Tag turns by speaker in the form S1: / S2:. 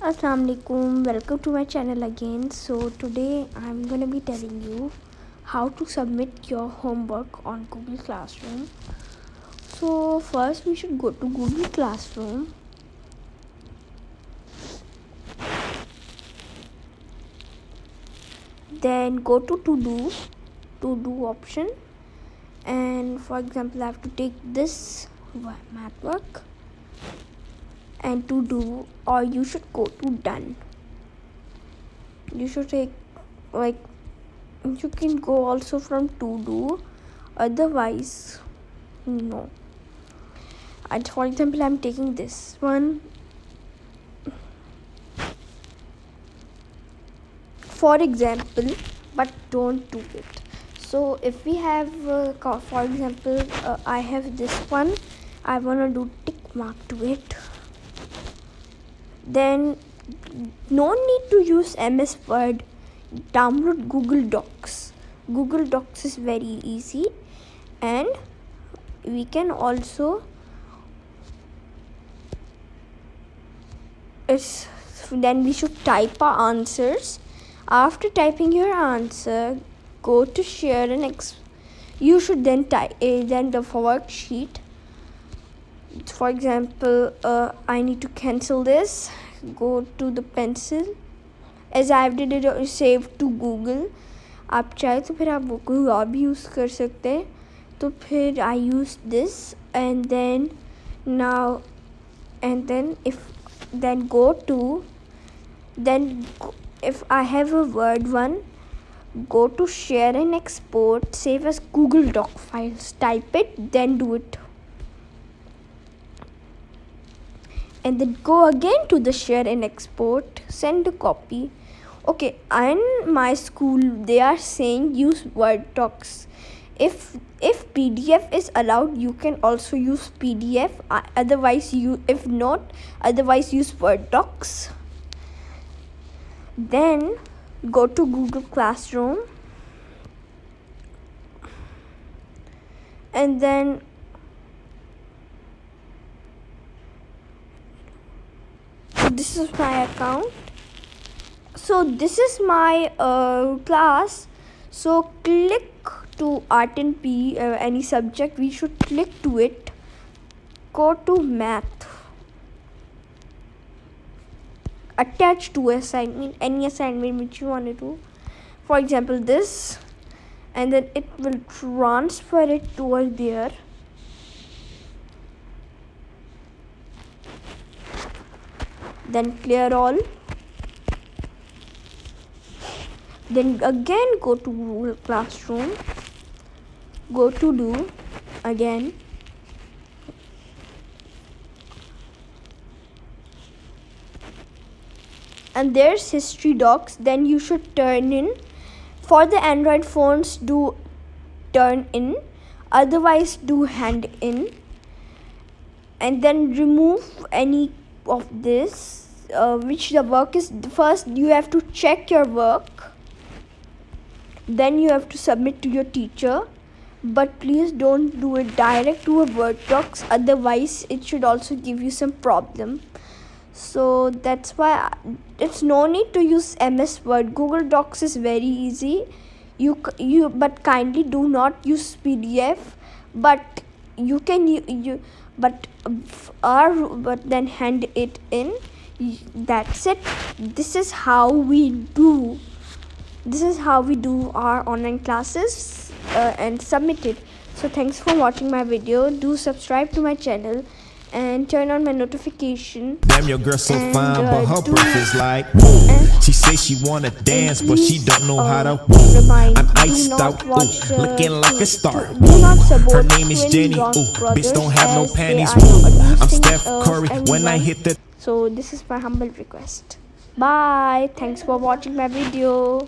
S1: Assalamualaikum, welcome to my channel again. So today I'm gonna be telling you how to submit your homework on Google Classroom. So first we should go to Google Classroom. Then go to to do option, and for example I have to take this math work and to do, or you should go to done. You should take, like, you can go also from to do, otherwise no. And for example I'm taking this one for example, but don't do it. So if we have for example I have this one, I want to do tick mark to it, then no need to use MS Word. Download Google Docs. Google Docs is very easy, and we can also then we should type our answers. After typing your answer, go to share and you should then type then the worksheet. For example, I need to cancel this. Go to the pencil, as I did it save to Google. आप चाहे तो फिर आप कोई और भी use कर सकते हैं. तो फिर I use this, and then now and then go to, then if I have a Word one, go to share and export, save as Google Doc files, type it, then do it, and then go again to the share and export, send a copy. Okay, in my school they are saying use Word Docs. If PDF is allowed, you can also use PDF. Otherwise use Word Docs. Then go to Google Classroom, and then this is my account. So this is my class. So click to Art and P, any subject, we should click to it. Go to math, attach to assignment, any assignment which you want to do, for example this, and then it will transfer it over there. Then clear all. Then again go to Google Classroom, go to do again, and there's history docs. Then you should turn in. For the Android phones, do turn in, otherwise do hand in, and then remove any of this which the work is. First you have to check your work, then you have to submit to your teacher, but please don't do it direct to a Word Docs, otherwise it should also give you some problem. So that's why it's no need to use MS Word. Google Docs is very easy. You but kindly do not use PDF, but you can but then hand it in. That's it. This is how we do our online classes and submit it. So thanks for watching my video. Do subscribe to my channel and turn on my notification.
S2: Damn, your girl so fine, but her breath is like whoa. She say she wanna dance, but she don't know how to whoa. I'm iced out, ooh, looking like a star. Her name is Jenny, ooh, bitch don't have no panties. I'm Steph Curry when I hit the.
S1: So this is my humble request. Bye. Thanks for watching my video.